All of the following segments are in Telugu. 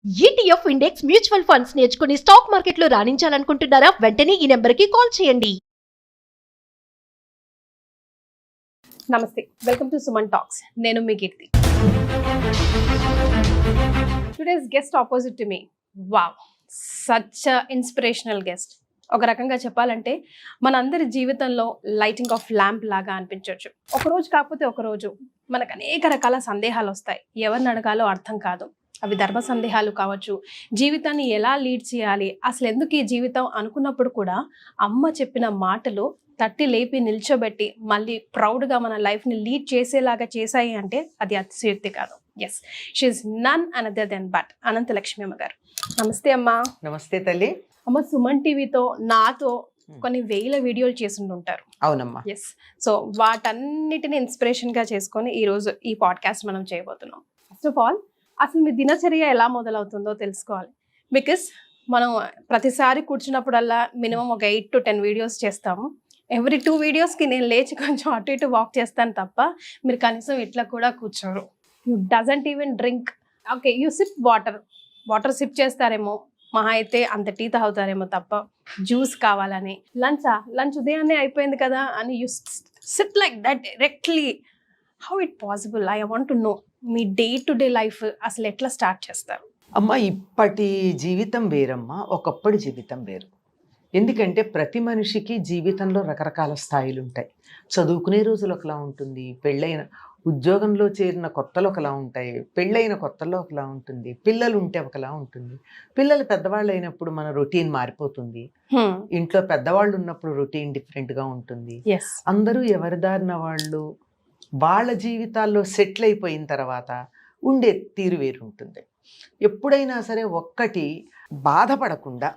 ETF ఇండెక్స్ మ్యూచువల్ ఫండ్స్ నేర్చుకుని స్టాక్ మార్కెట్లో రాణించాలనుకుంటున్నారా? వెంటనే ఈ నెంబర్కి కాల్ చేయండి. నమస్తే, వెల్కమ్ టు సుమన్ టాక్స్. నేను మీ Keerthi. Today's guest opposite to me. Wow, such inspirational guest. ఒక రకంగా చెప్పాలంటే మనందరి జీవితంలో లైటింగ్ ఆఫ్ ల్యాంప్ లాగా అనిపించవచ్చు. ఒకరోజు కాకపోతే ఒకరోజు మనకు అనేక రకాల సందేహాలు వస్తాయి. ఎవరిని అడగాలో అర్థం కాదు. అవి ధర్మ సందేహాలు కావచ్చు, జీవితాన్ని ఎలా లీడ్ చేయాలి, అసలు ఎందుకు ఈ జీవితం అనుకున్నప్పుడు కూడా అమ్మ చెప్పిన మాటలు తట్టి లేపి నిల్చోబెట్టి మళ్ళీ ప్రౌడ్గా మన లైఫ్ని లీడ్ చేసేలాగా చేశాయి అంటే అది అతిశయోక్తి కాదు. Yes, she is none other than but Anantalakshmi అమ్మ గారు. నమస్తే అమ్మా. నమస్తే తల్లి. అమ్మ, సుమన్ టీవీతో నాతో కొన్ని వేల వీడియోలు చేస్తుంటారు. అవునమ్మా. ఎస్, సో వాటన్నిటిని ఇన్స్పిరేషన్గా చేసుకొని ఈరోజు ఈ పాడ్కాస్ట్ మనం చేయబోతున్నాం. ఫస్ట్ ఆఫ్ ఆల్, అసలు మీ దినచర్య ఎలా మొదలవుతుందో తెలుసుకోవాలి. బికాస్ మనం ప్రతిసారి కూర్చున్నప్పుడల్లా మినిమం ఒక 8 to 10 వీడియోస్ చేస్తాము. ఎవ్రీ 2 వీడియోస్కి నేను లేచి కొంచెం అటు ఇటు వాక్ చేస్తాను తప్ప మీరు కనీసం ఇట్లా కూడా కూర్చోరు. You doesn't even drink. Okay, you sip water sip చేస్తారేమో, మహా అయితే అంత టీ తాగుతారేమో తప్ప జ్యూస్ కావాలని. లంచ్ ఉదయాన్నే అయిపోయింది కదా అని you SIT like that directly. How it possible? I want to know me day to day life అసలు ఎట్లా స్టార్ట్ చేస్తారు? అమ్మ, ఇప్పటి జీవితం వేరమ్మా, ఒకప్పటి జీవితం వేరు. ఎందుకంటే ప్రతి మనిషికి జీవితంలో రకరకాల స్థాయిలు ఉంటాయి. చదువుకునే రోజులు ఒకలా ఉంటుంది, పెళ్ళైన ఉద్యోగంలో చేరిన కొత్తలో ఒకలా ఉంటాయి, పెళ్ళైన కొత్తలో ఒకలా ఉంటుంది, పిల్లలు ఉంటే ఒకలా ఉంటుంది. పిల్లలు పెద్దవాళ్ళు అయినప్పుడు మన రొటీన్ మారిపోతుంది. ఇంట్లో పెద్దవాళ్ళు ఉన్నప్పుడు రొటీన్ డిఫరెంట్గా ఉంటుంది. అందరూ ఎవరి దారిన వాళ్ళు వాళ్ళ జీవితాల్లో సెటిల్ అయిపోయిన తర్వాత ఉండే తీరు వేరు ఉంటుంది. ఎప్పుడైనా సరే ఒక్కటి బాధపడకుండా,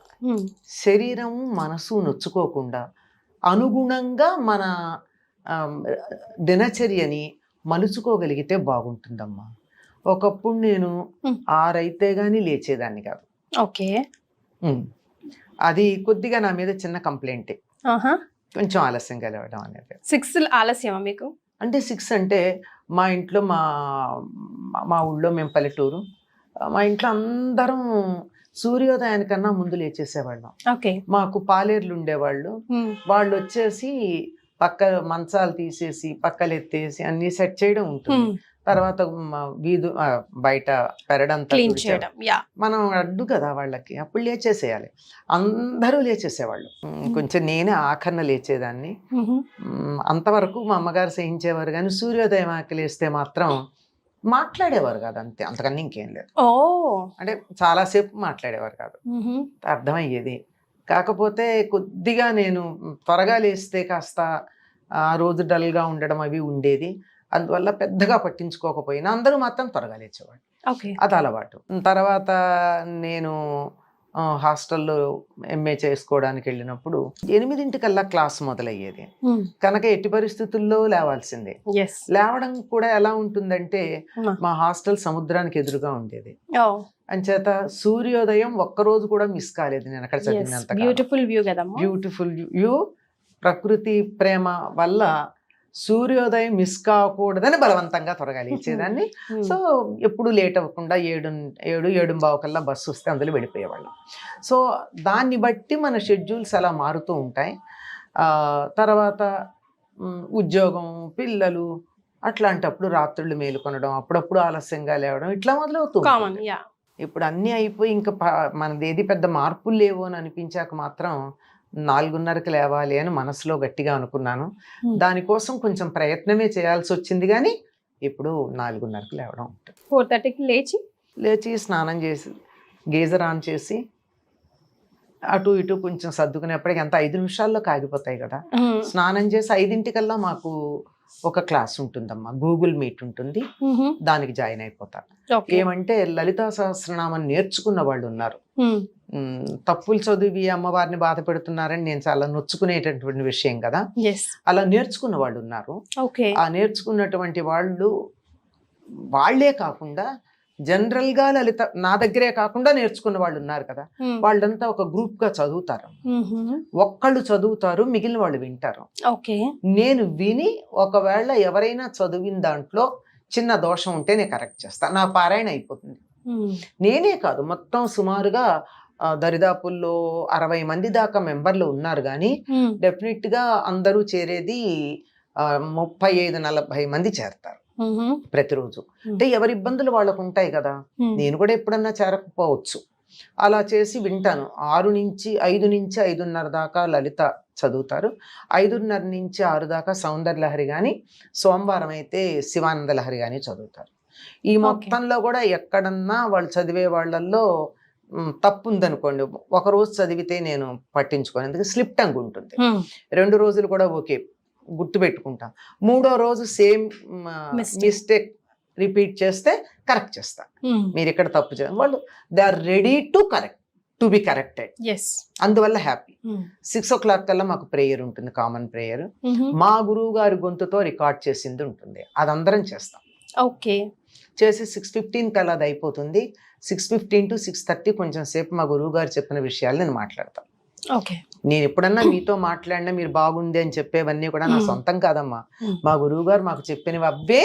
శరీరం మనసు నొచ్చుకోకుండా అనుగుణంగా మన దినచర్యని మలుచుకోగలిగితే బాగుంటుందమ్మా. ఒకప్పుడు నేను 6 అయితే కానీ లేచేదాన్ని కాదు. ఓకే, అది కొద్దిగా నా మీద చిన్న కంప్లైంటే, కొంచెం ఆలస్యంగా లేవడం అనేది. 6 ఆలస్యమా మీకు? అంటే 6 అంటే మా ఇంట్లో మా ఊళ్ళో, మేము పల్లెటూరు, మా ఇంట్లో అందరం సూర్యోదయానికన్నా ముందు లేచేసేవాళ్ళం. ఓకే, మాకు పాలేర్లు ఉండేవాళ్ళు. వాళ్ళు వచ్చేసి పక్క మంచాలు తీసేసి పక్కలు ఎత్తేసి అన్ని సెట్ చేయడం ఉంటుంది. తర్వాత బయట పెరడంతా క్లీన్ చేయడం. మనం అడ్డు కదా వాళ్ళకి, అప్పుడు లేచేసేయాలి. అందరూ లేచేసేవాళ్ళు. కొంచెం నేనే ఆఖరణ లేచేదాన్ని. అంతవరకు మా అమ్మగారు సహించేవారు, కానీ సూర్యోదయం ఆకలేస్తే మాత్రం మాట్లాడేవారు కాదు, అంతే, అంతకన్నా ఇంకేం లేదు. అంటే చాలాసేపు మాట్లాడేవారు కాదు, అర్థమయ్యేది. కాకపోతే కొద్దిగా నేను త్వరగా లేస్తే కాస్త ఆ రోజు డల్గా ఉండడం అవి ఉండేది. అందువల్ల పెద్దగా పట్టించుకోకపోయినా అందరూ మాత్రం త్వరగా లేచేవాడు. అది అలవాటు. తర్వాత నేను హాస్టల్లో MA చేసుకోవడానికి వెళ్ళినప్పుడు 8 క్లాస్ మొదలయ్యేది కనుక ఎట్టి పరిస్థితుల్లో లేవాల్సిందే. లేవడం కూడా ఎలా ఉంటుందంటే, మా హాస్టల్ సముద్రానికి ఎదురుగా ఉండేది. అంచేత సూర్యోదయం ఒక్కరోజు కూడా మిస్ కాలేదు నేను అక్కడ చదివినంత. బ్యూటిఫుల్ వ్యూ కదా, బ్యూటిఫుల్ వ్యూ. ప్రకృతి ప్రేమ వల్ల సూర్యోదయం మిస్ కాకూడదని బలవంతంగా త్వరగా లేచేదాన్ని. సో ఎప్పుడు లేట్ అవ్వకుండా 7:15 కల్లా బస్సు వస్తే అందులో వెళ్ళిపోయేవాళ్ళం. సో దాన్ని బట్టి మన షెడ్యూల్స్ అలా మారుతూ ఉంటాయి. తర్వాత ఉద్యోగం, పిల్లలు, అట్లాంటప్పుడు రాత్రులు మేలుకొనడం, అప్పుడప్పుడు ఆలస్యంగా లేవడం, ఇట్లా మొదలవుతూ. ఇప్పుడు అన్నీ అయిపోయి ఇంకా మనదేది పెద్ద మార్పులు లేవు అని అనిపించాక మాత్రం 4:30కి లేవాలి అని మనసులో గట్టిగా అనుకున్నాను. దానికోసం కొంచెం ప్రయత్నమే చేయాల్సి వచ్చింది, కానీ ఇప్పుడు 4:30కి లేవడం ఉంటుంది. 4:30కి లేచి స్నానం చేసి గీజర్ ఆన్ చేసి అటు ఇటు కొంచెం సర్దుకునేప్పటికి ఎంత 5 నిమిషాల్లో కాగిపోతాయి కదా. స్నానం చేసి 5 మాకు ఒక క్లాస్ ఉంటుందమ్మా, గూగుల్ మీట్ ఉంటుంది, దానికి జాయిన్ అయిపోతా. ఏమంటే లలితా సహస్రనామం నేర్చుకున్న వాళ్ళు ఉన్నారు, తప్పులు చదివి అమ్మవారిని బాధ పెడుతున్నారని నేను చాలా నొచ్చుకునేటటువంటి విషయం కదా. అలా నేర్చుకున్న వాళ్ళు ఉన్నారు. ఆ నేర్చుకున్నటువంటి వాళ్ళే కాకుండా జనరల్ గా లలిత నా దగ్గరే కాకుండా నేర్చుకున్న వాళ్ళు ఉన్నారు కదా, వాళ్ళంతా ఒక గ్రూప్ గా చదువుతారు. ఒక్కళ్ళు చదువుతారు, మిగిలిన వాళ్ళు వింటారు. నేను విని ఒకవేళ ఎవరైనా చదివిన దాంట్లో చిన్న దోషం ఉంటే నేను కరెక్ట్ చేస్తాను, నా పారాయణ అయిపోతుంది. నేనే కాదు, మొత్తం సుమారుగా దరిదాపుల్లో 60 మంది దాకా మెంబర్లు ఉన్నారు, కానీ డెఫినెట్ గా అందరూ చేరేది 35-40 మంది చేరతారు ప్రతిరోజు. అంటే ఎవరి ఇబ్బందులు వాళ్ళకు ఉంటాయి కదా, నేను కూడా ఎప్పుడన్నా చేరకపోవచ్చు. అలా చేసి వింటాను. 5 నుంచి 5:30 దాకా లలిత చదువుతారు, 5:30 నుంచి 6 దాకా సౌందర్య లహరి కానీ, సోమవారం అయితే శివానంద లహరి కానీ చదువుతారు. ఈ మొత్తంలో కూడా ఎక్కడన్నా వాళ్ళు చదివే వాళ్ళల్లో తప్పు ఉందనుకోండి, ఒకరోజు చదివితే నేను పట్టించుకోను, ఎందుకంటే స్లిప్ టంగ్ ఉంటుంది. 2 రోజులు కూడా ఓకే గుర్తు పెట్టుకుంటాం, 3వ రోజు సేమ్ మిస్టేక్ రిపీట్ చేస్తే కరెక్ట్ చేస్తా. మీరు ఇక్కడ తప్పు చేయాలి, వాళ్ళు they are ready to be corrected. అందువల్ల హ్యాపీ. 6 o'clock కల్లా మాకు ప్రేయర్ ఉంటుంది, కామన్ ప్రేయర్. మా గురువు గారి గొంతుతో రికార్డ్ చేసింది ఉంటుంది, అది అందరం చేస్తాం. ఓకే, చేసి 6:15 కల్లా అది అయిపోతుంది. 6:15 to 6:30 కొంచెం సేపు మా గురువు గారు చెప్పిన విషయాలు నేను మాట్లాడతాను. నేను ఎప్పుడన్నా మీతో మాట్లాడినా మీరు బాగుంది అని చెప్పేవన్నీ కూడా నా సొంతం కాదమ్మా, మా గురువు గారు మాకు చెప్పినవి అవే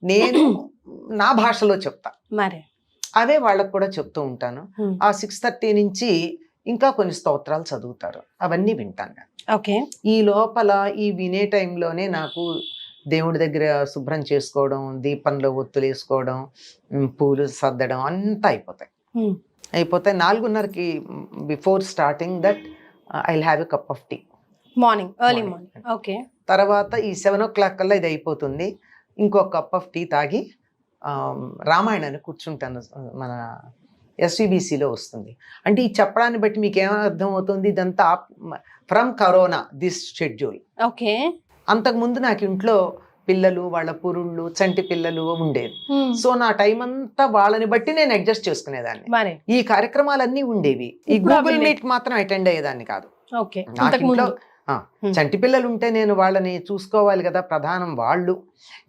నేను నా భాషలో చెప్తా, అవే వాళ్ళకు కూడా చెప్తూ ఉంటాను. ఆ 6:30 నుంచి ఇంకా కొన్ని స్తోత్రాలు చదువుతారు, అవన్నీ వింటాను. ఓకే, ఈ లోపల ఈ వినే టైంలోనే నాకు దేవుడి దగ్గర శుభ్రం చేసుకోవడం, దీపంలో ఒత్తులు వేసుకోవడం, పూలు సర్దడం అంతా అయిపోతాయి. 4:30కి before starting that I will have a cup of tea morning, early morning. Okay, తర్వాత ఈ 7 o'clock కల్లా ఇది అయిపోతుంది. ఇంకో కప్ ఆఫ్ టీ తాగి రామాయణాన్ని కూర్చుంటాను. మన SVBCలో వస్తుంది. అంటే ఈ చెప్పడాన్ని బట్టి మీకు ఏమైనా అర్థం అవుతుంది, ఇదంతా from corona this schedule. Okay, అంతకుముందు నాకు ఇంట్లో పిల్లలు, వాళ్ళ పురుళ్ళు, చంటి పిల్లలు ఉండేది. సో నా టైం అంతా వాళ్ళని బట్టి నేను అడ్జస్ట్ చేసుకునేదాన్ని. ఈ కార్యక్రమాలన్నీ ఉండేవి, ఈ గూగుల్ మీట్ మాత్రం అటెండ్ అయ్యేదాన్ని కాదు. నాకు ఇంట్లో చంటి పిల్లలు ఉంటే నేను వాళ్ళని చూసుకోవాలి కదా, ప్రధానం వాళ్ళు.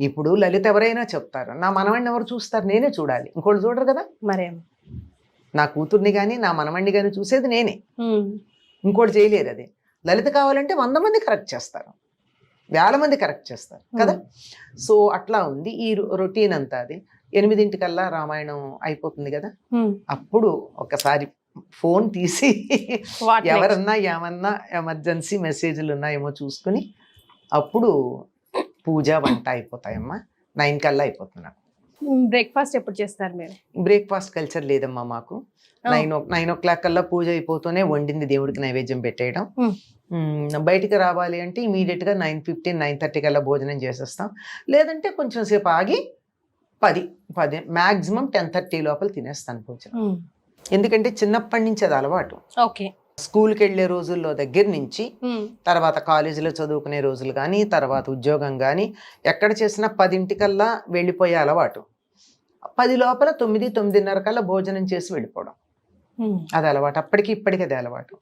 ఇప్పుడు లలిత ఎవరైనా చెప్తారు, నా మనవణ్ణి ఎవరు చూస్తారు, నేనే చూడాలి, ఇంకోళ్ళు చూడరు కదా. నా కూతుర్ని కానీ నా మనవణ్ణి కానీ చూసేది నేనే, ఇంకోటి చేయలేరు. అది లలిత కావాలంటే 100 మంది కరెక్ట్ చేస్తారు, 1000 మంది కరెక్ట్ చేస్తారు కదా. సో అట్లా ఉంది ఈ రొటీన్ అంతా. అది 8 కల్లా రామాయణం అయిపోతుంది కదా, అప్పుడు ఒకసారి ఫోన్ తీసి ఎవరన్నా ఏమన్నా ఎమర్జెన్సీ మెసేజ్లు ఉన్నాయేమో చూసుకుని అప్పుడు పూజ వంట అయిపోతాయమ్మా. 9 కల్లా అయిపోతుంది. బ్రేక్ఫాస్ట్ ఎప్పుడు చేస్తారు మీరు? బ్రేక్ఫాస్ట్ కల్చర్ లేదమ్మా మాకు. 9 o'clock కల్లా పూజ అయిపోతూనే వండింది దేవుడికి నైవేద్యం పెట్టేయడం. బయటికి రావాలి అంటే ఇమీడియట్ గా 9:15, 9:30 కల్లా భోజనం చేసేస్తాం. లేదంటే కొంచెం సేపు ఆగి 10 మాక్సిమం 10:30 లోపల తినేస్తాను భోజనం. ఎందుకంటే చిన్నప్పటి నుంచి అది అలవాటు. స్కూల్కి వెళ్ళే రోజుల్లో దగ్గర నుంచి, తర్వాత కాలేజీలో చదువుకునే రోజులు కానీ, తర్వాత ఉద్యోగం కానీ, ఎక్కడ చేసినా 10 కల్లా వెళ్ళిపోయే అలవాటు. 10 లోపల 9, 9:30 కల్లా భోజనం చేసి వెళ్ళిపోవడం, అది అలవాటు. అప్పటికి ఇప్పటికి అది అలవాటు.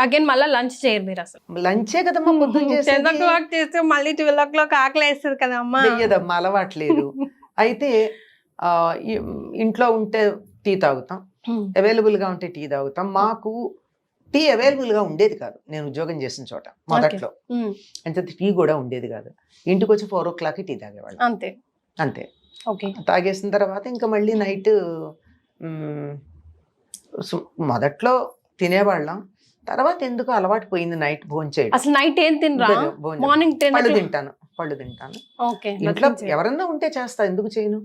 అగైన్ మళ్ళీ లంచ్ చేయరు మీరు? అసలు లంచే కదమ్మా పొద్దున్న చేస్తే, 10 o'clock చేస్తే మళ్ళీ 12 o'clock ఆకలి వేస్తుంది కదమ్మా. వెయ్యదమ్మా, అలవాట్లేదు. అయితే ఇంట్లో ఉంటే టీ తాగుతాం, అవైలబుల్ గా ఉంటే టీ తాగుతాం. మాకు టీ అవైలబుల్ గా ఉండేది కాదు నేను ఉద్యోగం చేసిన చోట మొదట్లో, అంటే టీ కూడా ఉండేది కాదు. ఇంటికి వచ్చి 4 o'clock టీ తాగేవాళ్ళు, అంతే. తాగేసిన తర్వాత ఇంకా మళ్ళీ నైట్ మొదట్లో తినేవాళ్ళం, తర్వాత ఎందుకు అలవాటు పోయింది నైట్ భోజనం చేయడం. అసలు నైట్ ఏం తినరా? మార్నింగ్ పళ్ళు తింటాను. ఇంట్లో ఎవరన్నా ఉంటే చేస్తా, ఎందుకు చేయను.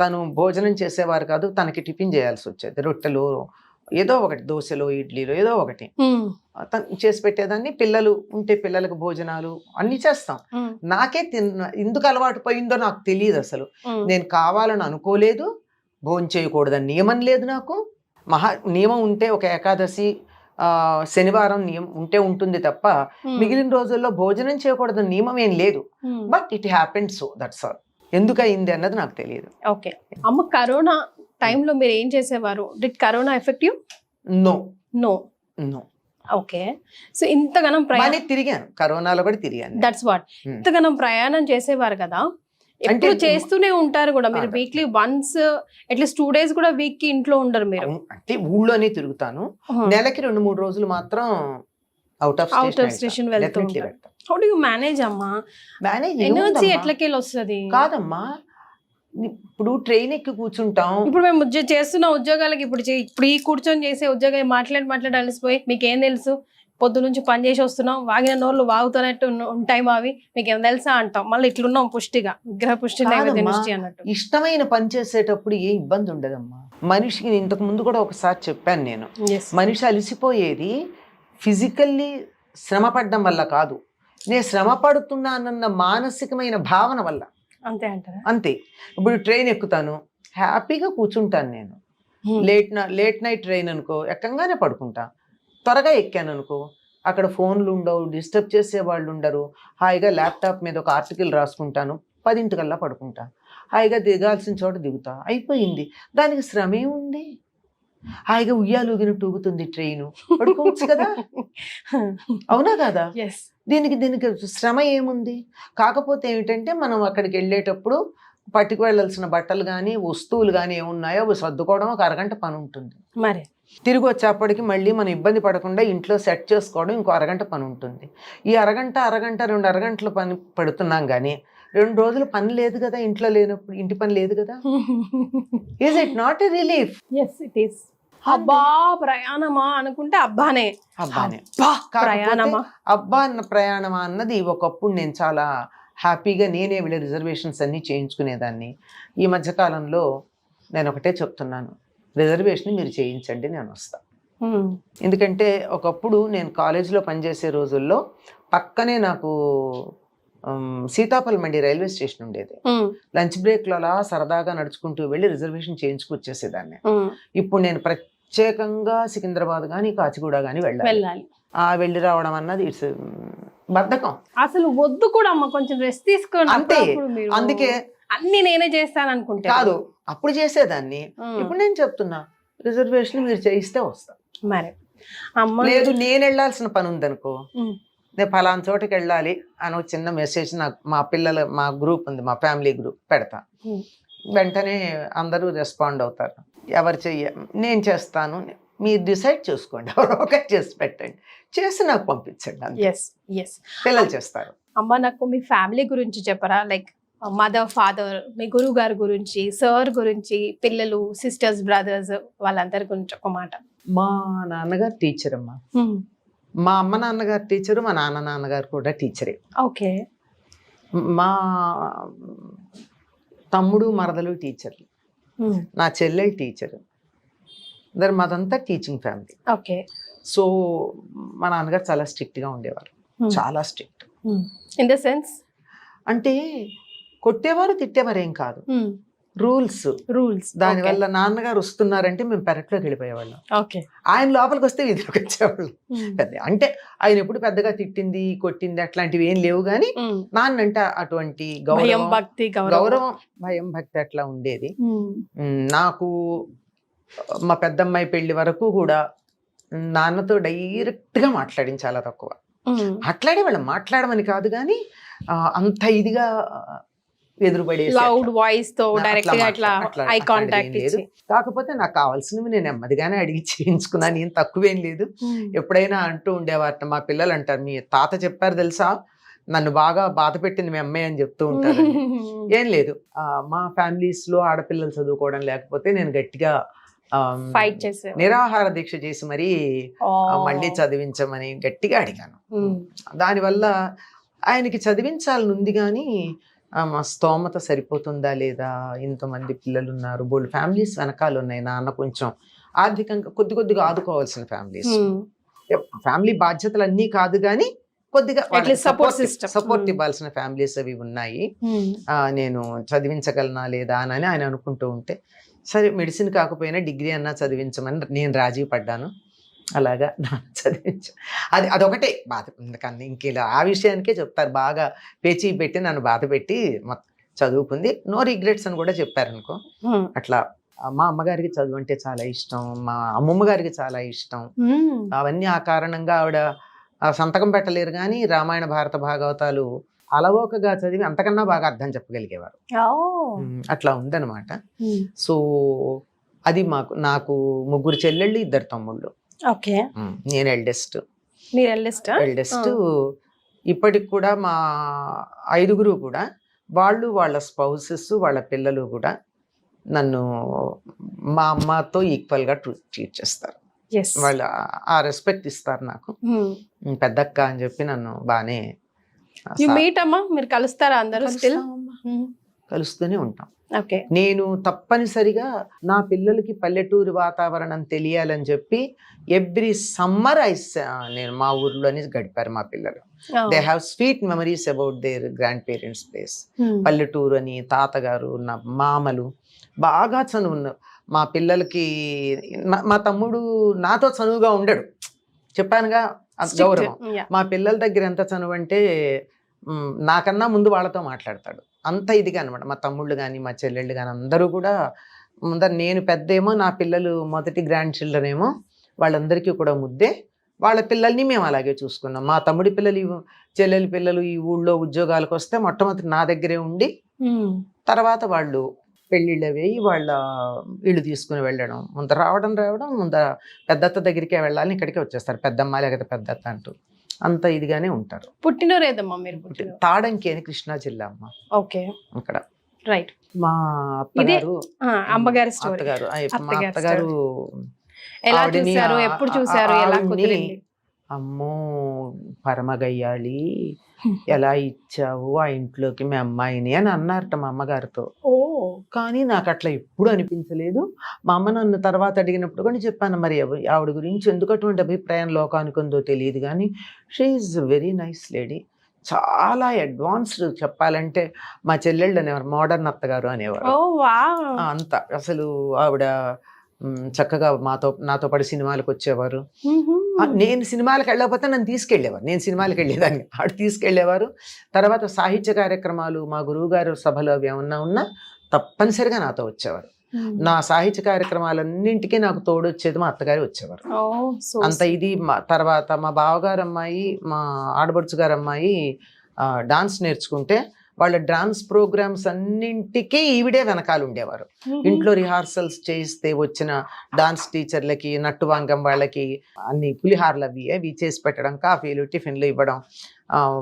తను భోజనం చేసేవారు కాదు, తనకి టిఫిన్ చేయాల్సి వచ్చేది. రొట్టెలు ఏదో ఒకటి, దోశలో ఇడ్లీలో ఏదో ఒకటి చేసి పెట్టేదాన్ని. పిల్లలు ఉంటే పిల్లలకు భోజనాలు అన్ని చేస్తాం. నాకే ఎందుకు అలవాటు పోయిందో నాకు తెలియదు అసలు. నేను కావాలని అనుకోలేదు, భోజనం చేయకూడదని నియమం లేదు నాకు. నియమం ఉంటే ఒక ఏకాదశి, శనివారం నియమం ఉంటే ఉంటుంది తప్ప మిగిలిన రోజుల్లో భోజనం చేయకూడదని నియమం ఏం లేదు. But it happened, so that's all. ఎందుకు అయింది అన్నది నాకు తెలియదు. ఓకే అమ్మ, కరోనా టైంలో మీరు ఏం చేసేవారు? Did corona effect you? No. Okay, so ఇంతగానం తిరిగాను, కరోనాలో కూడా తిరిగాను. That's what. ఇంతగానం ప్రయాణం చేసేవారు కదా, ఎప్పుడు చేస్తూనే ఉంటారు కూడా మీరు. వీక్లీ వన్స్ అట్లీస్ట్ 2 days కూడా వీక్ కి ఇంట్లో ఉండరు మీరు? అంటే ఊళ్ళోనే తిరుగుతాను, నెలకి 2-3 రోజులు మాత్రం అవుట్ ఆఫ్ స్టేషన్ వెళ్తూ ఉంటారు. హౌ డు యు మేనేజ్ అమ్మా? ఎనర్జీ ఎట్లకెళ్ళి వస్తుంది? కాదమ్మా, ఇప్పుడు ట్రైన్ ఎక్కి కూర్చుంటాం. ఇప్పుడు మేము చేస్తున్న ఉద్యోగాలకి ఇప్పుడు ఈ కూర్చొని చేసే ఉద్యోగం మాట్లాడి అలసిపోయి మీకేం తెలుసు, పొద్దు నుంచి పని చేసి వస్తున్నాం, వాగిన నోళ్ళు వాగుతున్నట్టు ఉంటాయి మావి, మీకేం తెలుసా అంటాం. మళ్ళీ ఇట్లున్నాం పుష్టిగా, విగ్రహ పుష్టి నైవేద్య నిష్టి అన్నట్టు. ఇష్టమైన పని చేసేటప్పుడు ఏ ఇబ్బంది ఉండదమ్మా. మనిషికి ఇంతకు ముందు కూడా ఒకసారి చెప్పాను నేను, మనిషి అలసిపోయేది ఫిజికల్లీ శ్రమ పడడం వల్ల కాదు, నేను శ్రమ పడుతున్నానన్న మానసికమైన భావన వల్ల. అంతే అంటారా? అంతే. ఇప్పుడు ట్రైన్ ఎక్కుతాను, హ్యాపీగా కూర్చుంటాను నేను. లేట్ నైట్ ట్రైన్ అనుకో, ఎక్కంగానే పడుకుంటా. త్వరగా ఎక్కాను అనుకో, అక్కడ ఫోన్లు ఉండవు, డిస్టర్బ్ చేసే వాళ్ళు ఉండరు, హాయిగా ల్యాప్టాప్ మీద ఒక ఆర్టికల్ రాసుకుంటాను, 10 పడుకుంటా, హాయిగా దిగాల్సిన చోట దిగుతా, అయిపోయింది. దానికి శ్రమ ఏముంది? హాయిగా ఉయ్యాలుగినట్టు ఊగుతుంది ట్రైను, పడుకోవచ్చు కదా. అవునా కదా? దీనికి శ్రమ ఏముంది? కాకపోతే ఏమిటంటే మనం అక్కడికి వెళ్ళేటప్పుడు పట్టుకు వెళ్ళాల్సిన బట్టలు కానీ వస్తువులు కానీ ఏమున్నాయో అవి సర్దుకోవడం ఒక అరగంట పని ఉంటుంది. మరి తిరిగి వచ్చేప్పటికి మళ్ళీ మనం ఇబ్బంది పడకుండా ఇంట్లో సెట్ చేసుకోవడం ఇంకో అరగంట పని ఉంటుంది. ఈ అరగంట 2 అరగంటల పని పడుతున్నాం కానీ 2 రోజులు పని లేదు కదా, ఇంట్లో లేనప్పుడు ఇంటి పని లేదు కదా. Is it not a relief? Yes it is. అబ్బా ప్రయాణమా అనుకుంటే అబ్బానే ప్రయాణమా, అబ్బా అన్న ప్రయాణమా అన్నది ఒకప్పుడు నేను చాలా హ్యాపీగా నేనే వీళ్ళ రిజర్వేషన్స్ అన్నీ చేయించుకునేదాన్ని. ఈ మధ్యకాలంలో నేను ఒకటే చెప్తున్నాను, రిజర్వేషన్ మీరు చేయించండి, నేను వస్తాను. ఎందుకంటే ఒకప్పుడు నేను కాలేజీలో పనిచేసే రోజుల్లో పక్కనే నాకు సీతాఫల్ మండి రైల్వే స్టేషన్ ఉండేది. లంచ్ బ్రేక్లో అలా సరదాగా నడుచుకుంటూ వెళ్ళి రిజర్వేషన్ చేయించుకొచ్చేసేదాన్ని. ఇప్పుడు నేను ప్రత్యేకంగా సికింద్రాబాద్ కానీ కాచిగూడ కానీ వెళ్ళాలి. వెళ్ళి రావడం అన్నది ఇట్స్ బద్ధకం. అసలు వద్దు కూడా అమ్మ, కొంచెం రెస్ట్ తీసుకోండి. అంతే. అందుకే అన్ని నేనే చేస్తాను అనుకుంటే కాదు, అప్పుడు చేసేదాన్ని. ఇప్పుడు నేను చెప్తున్నా, రిజర్వేషన్ మీరు చేయిస్తే వస్తా. మరి అమ్మ లేదు నేను వెళ్ళాల్సిన పని ఉందనుకో, నేను ఫలానా చోటకి వెళ్ళాలి అని ఒక చిన్న మెసేజ్ నాకు మా గ్రూప్ ఉంది, మా ఫ్యామిలీ గ్రూప్ పెడతా, వెంటనే అందరూ రెస్పాండ్ అవుతారు. ఎవరు నేను చేస్తాను, మీరు డిసైడ్ చేసుకోండి, ఎవరో ఒకటి చేసి పెట్టండి, చేసి నాకు పంపించండి. పిల్లలు చేస్తారు. అమ్మ నాకు మీ ఫ్యామిలీ గురించి చెప్పరా? లైక్ మదర్, ఫాదర్, మీ గురువు గారి గురించి, సార్ గురించి, పిల్లలు, సిస్టర్స్, బ్రదర్స్, వాళ్ళందరి గురించి ఒక మాట. మా నాన్నగారు టీచర్ అమ్మా. మా అమ్మ నాన్నగారు టీచరు, మా నాన్నగారు కూడా టీచరే. ఓకే. మా తమ్ముడు మరదలు టీచర్లు, నా చెల్లెలు టీచరు. మాదంతా టీచింగ్ ఫ్యామిలీ. ఓకే. సో మా నాన్నగారు చాలా స్ట్రిక్ట్గా ఉండేవారు, చాలా స్ట్రిక్ట్. ఇన్ ద సెన్స్ అంటే కొట్టేవారు తిట్టేవారు ఏం కాదు, రూల్స్. దానివల్ల నాన్నగారు వస్తున్నారంటే మేము పెరట్లోకి వెళ్ళిపోయేవాళ్ళం. ఆయన లోపలికి వస్తే వీధిలోకి వచ్చేవాళ్ళం. అంటే ఆయన ఎప్పుడు పెద్దగా తిట్టింది కొట్టింది అట్లాంటివి ఏం లేవు, కానీ నాన్న అంటే అటువంటి గౌరవం, భయం, భక్తి అట్లా ఉండేది. నాకు మా పెద్దమ్మాయి పెళ్లి వరకు కూడా నాన్నతో డైరెక్ట్గా మాట్లాడింది చాలా తక్కువ. మాట్లాడేవాళ్ళం, మాట్లాడమని కాదు కానీ అంత ఇదిగా ఎదురుపడే లౌడ్ వాయిస్ తో డైరెక్ట్ గా అట్లా ఐ కాంటాక్ట్ లేదు. కాకపోతే నాకు కావాల్సినవి నేను నెమ్మదిగానే అడిగి చేయించుకున్నాను, ఏం తక్కువేం లేదు. ఎప్పుడైనా అంటూ ఉండేవారు మా పిల్లలు, అంటారు మీ తాత చెప్పారు తెలుసా, నన్ను బాగా బాధ పెట్టింది మీ అమ్మాయి అని చెప్తూ ఉంటారు. ఏం లేదు, మా ఫ్యామిలీస్ లో ఆడపిల్లలు చదువుకోవడం లేకపోతే నేను గట్టిగా ఫైట్ చేసే, నిరాహార దీక్ష చేసి మరీ మళ్ళీ చదివించమని గట్టిగా అడిగాను. దానివల్ల ఆయనకి చదివించాలని ఉంది కానీ మా స్తోమత సరిపోతుందా లేదా, ఇంతమంది పిల్లలు ఉన్నారు, బోల్డ్ ఫ్యామిలీస్ వెనకాల ఉన్నాయి, నాన్న కొంచెం ఆర్థికంగా కొద్దిగా ఆదుకోవాల్సిన ఫ్యామిలీస్, ఫ్యామిలీ బాధ్యతలు అన్నీ కాదు కానీ కొద్దిగా సపోర్ట్ ఇవ్వాల్సిన ఫ్యామిలీస్ అవి ఉన్నాయి. నేను చదివించగలనా లేదా అని ఆయన అనుకుంటూ ఉంటే, సరే మెడిసిన్ కాకపోయినా డిగ్రీ అన్నా చదివించమని నేను రాజీ పడ్డాను. అలాగా నాన్న చదివించా. అదొకటే బాధ, ఎందుకన్నా ఇంకేలా ఆ విషయానికే చెప్తారు, బాగా పేచీ పెట్టి నన్ను బాధ పెట్టి చదువుకుంది, నో రిగ్రెట్స్ అని కూడా చెప్పారనుకో. అట్లా మా అమ్మగారికి చదువు అంటే చాలా ఇష్టం, మా అమ్మమ్మ గారికి చాలా ఇష్టం. అవన్నీ ఆ కారణంగా ఆవిడ సంతకం పెట్టలేరు కానీ రామాయణ భారత భాగవతాలు అలవోకగా చదివి అంతకన్నా బాగా అర్థం చెప్పగలిగేవారు. అట్లా ఉందన్నమాట. సో అది నాకు 3 చెల్లెళ్ళు 2 తమ్ముళ్ళు. నేను ఎల్డెస్ట్. ఇప్పటికి కూడా మా 5గురు కూడా వాళ్ళు వాళ్ళ స్పౌసెస్ వాళ్ళ పిల్లలు కూడా నన్ను మా అమ్మతో ఈక్వల్గా ట్రీట్ చేస్తారు. ఎస్. వాళ్ళు ఆ రెస్పెక్ట్ ఇస్తారు నాకు. పెద్దక్క అని చెప్పి నన్ను బాగానే యు మీట్ అమ్మా, మీరు కలుస్తారా అందరూ స్టిల్? కలుస్తూనే ఉంటాం. ఓకే. నేను తప్పనిసరిగా నా పిల్లలకి పల్లెటూరు వాతావరణం తెలియాలని చెప్పి ఎవ్రీ సమ్మర్ నేను మా ఊర్లోనే గడిపారు మా పిల్లలు. They have sweet memories about their grand parents place. పల్లెటూరు అని, తాతగారు, నా మామలు బాగా చనువు. మా పిల్లలకి మా తమ్ముడు నాతో చనువుగా ఉండడు, చెప్పానుగా అంత గౌరవం. మా పిల్లల దగ్గర ఎంత చనువు అంటే నాకన్నా ముందు వాళ్ళతో మాట్లాడతాడు, అంత ఇదిగా అనమాట. మా తమ్ముళ్ళు కానీ మా చెల్లెళ్ళు కానీ అందరూ కూడా ముందర, నేను పెద్దేమో, నా పిల్లలు మొదటి గ్రాండ్ చిల్డ్రన్ ఏమో, వాళ్ళందరికీ కూడా ముద్దే. వాళ్ళ పిల్లల్ని మేము అలాగే చూసుకున్నాం. మా తమ్ముడి పిల్లలు, చెల్లెలి పిల్లలు ఈ ఊళ్ళో ఉద్యోగాలకు వస్తే మొట్టమొదటి నా దగ్గరే ఉండి, తర్వాత వాళ్ళు పెళ్ళిళ్ళు వేయి వాళ్ళ ఇళ్ళు తీసుకుని వెళ్ళడం, ముందర రావడం ముందర పెద్దత్త దగ్గరికే వెళ్ళాలని ఇక్కడికే వచ్చేస్తారు, పెద్దమ్మ లేకపోతే పెద్దత్త అంటూ అంత ఇదిగానే ఉంటారు. పుట్టినూరు ఏదమ్మా మీరు? తాడంకి అని కృష్ణా జిల్లా అమ్మ. ఓకే. అక్కడ రైట్. మా అత్తగారు, అమ్మగారి స్టోరీ. అత్తగారు మా అత్తగారు ఎలా చూశారు, ఎప్పుడు చూశారు, ఎలా కుదిరింది? అమ్మో పరమగయ్యాలి, ఎలా ఇచ్చావు ఆ ఇంట్లోకి మీ అమ్మాయిని అని అన్నారట మా అమ్మగారితో. కానీ నాకు అట్లా ఎప్పుడు అనిపించలేదు. మా అమ్మ నన్ను తర్వాత అడిగినప్పుడు కూడా చెప్పాను, మరి ఆవిడ గురించి ఎందుకు అటువంటి అభిప్రాయం లోకానికి ఉందో తెలియదు, కానీ she is very nice lady, చాలా అడ్వాన్స్డ్. చెప్పాలంటే మా చెల్లెళ్ళు అనేవారు మోడర్న్ అత్తగారు అనేవారు. అంత అసలు ఆవిడ చక్కగా నాతో పాటు సినిమాలకు వచ్చేవారు. నేను సినిమాలకు వెళ్ళకపోతే నన్ను తీసుకెళ్ళేవారు, నేను సినిమాలకు వెళ్ళేదాన్ని, ఆవిడ తీసుకెళ్ళేవారు. తర్వాత సాహిత్య కార్యక్రమాలు, మా గురువు గారు సభలు అవి ఏమన్నా ఉన్నా తప్పనిసరిగా నాతో వచ్చేవారు. నా సాహిత్య కార్యక్రమాలన్నింటికీ నాకు తోడు వచ్చేది మా అత్తగారు వచ్చేవారు. అంత ఇది. తర్వాత మా బావగారు అమ్మాయి, మా ఆడబడుచు గారు అమ్మాయి డాన్స్ నేర్చుకుంటే వాళ్ళ డాన్స్ ప్రోగ్రామ్స్ అన్నింటికీ ఈవిడే వెనకాల ఉండేవారు. ఇంట్లో రిహార్సల్స్ చేయిస్తే వచ్చిన డాన్స్ టీచర్లకి, నట్టువాంగం వాళ్ళకి అన్ని పులిహార్లు అవి చేసి పెట్టడం, కాఫీలు టిఫిన్లు ఇవ్వడం,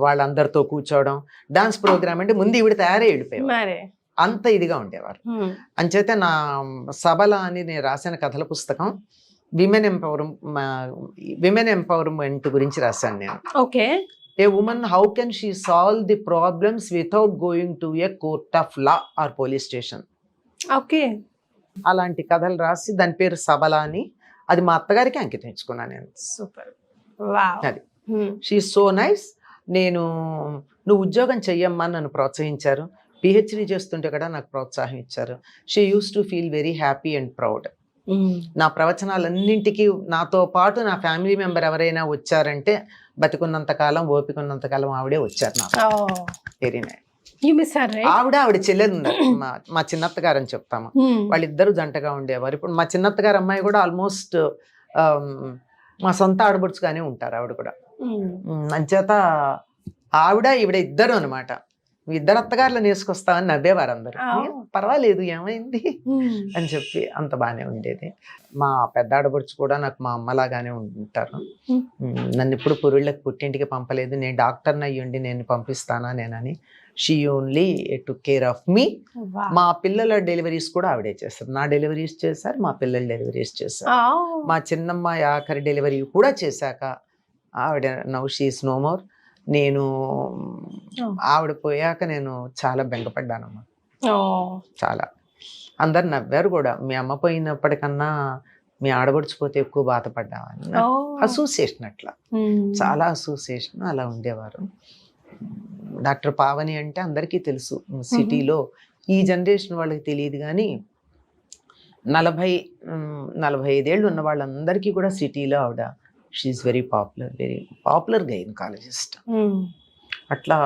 వాళ్ళందరితో కూర్చోవడం. డాన్స్ ప్రోగ్రామ్ అంటే ముందు ఈవిడ తయారే వెళ్ళిపోయారు, అంత ఇదిగా ఉండేవారు. అంచేత నా సబల అని నేను రాసిన కథల పుస్తకం విమెన్ ఎంపవర్మెంట్ గురించి రాశాను నేను. Okay. A woman, how can she solve the problems without going to a court of law or police station? Okay. అలాంటి కథలు రాసి దాని పేరు సబల అని, అది మా అత్తగారికి అంకితం ఇచ్చుకున్నాను నేను. సూపర్. వావ్. అది షీ ఈజ్ సో నైస్. నువ్వు ఉద్యోగం చెయ్యమ్మా నన్ను ప్రోత్సహించారు, పిహెచ్డి చేస్తుంటే కూడా నాకు ప్రోత్సాహం ఇచ్చారు. She use to feel very happy and proud. నా ప్రవచనాలన్నింటికి నాతో పాటు నా ఫ్యామిలీ మెంబర్ ఎవరైనా వచ్చారంటే బతికున్నంతకాలం, ఓపికన్నంతకాలం ఆవిడే వచ్చారు నాకు. Very nice. ఆవిడ చెల్లెలు ఉన్నారు, మా చిన్నత్తగారు అని చెప్తాము. వాళ్ళిద్దరూ జంటగా ఉండేవారు. ఇప్పుడు మా చిన్నత్తగారు అమ్మాయి కూడా ఆల్మోస్ట్ మా సొంత ఆడబడుచుగానే ఉంటారు ఆవిడ కూడా. అంచేత ఈవిడ ఇద్దరు అనమాట. ఇద్దరు అత్తగారులను వేసుకొస్తామని నవ్వేవారు అందరూ. పర్వాలేదు ఏమైంది అని చెప్పి అంత బాగానే ఉండేది. మా పెద్ద ఆడబడుచు కూడా నాకు మా అమ్మలాగానే ఉంటారు. నన్ను ఇప్పుడు పురుళ్ళకి పుట్టింటికి పంపలేదు, నేను డాక్టర్ని అయ్యుండి నేను పంపిస్తానా నేనని. She only took care of me. మా పిల్లల డెలివరీస్ కూడా ఆవిడే చేస్తారు. నా డెలివరీస్ చేశారు, మా పిల్లల డెలివరీస్ చేశారు. మా చిన్నమ్మాయి ఆఖరి డెలివరీ కూడా చేశాక ఆవిడ now she is no more. నేను ఆవిడ పోయాక నేను చాలా బెంగపడ్డానమ్మా, చాలా. అందరు నవ్వారు కూడా, మీ అమ్మ పోయినప్పటికన్నా మీ ఆడబడిచిపోతే ఎక్కువ బాధపడ్డామని. అసోసియేషన్ అట్లా, చాలా అసోసియేషన్ అలా ఉండేవారు. డాక్టర్ పావని అంటే అందరికీ తెలుసు సిటీలో, ఈ జనరేషన్ వాళ్ళకి తెలియదు కానీ 40-45 ఏళ్ళు ఉన్న వాళ్ళందరికీ కూడా సిటీలో ఆవిడ షీఈస్ వెరీ పాపులర్ గైనకాలజిస్ట్. అట్లా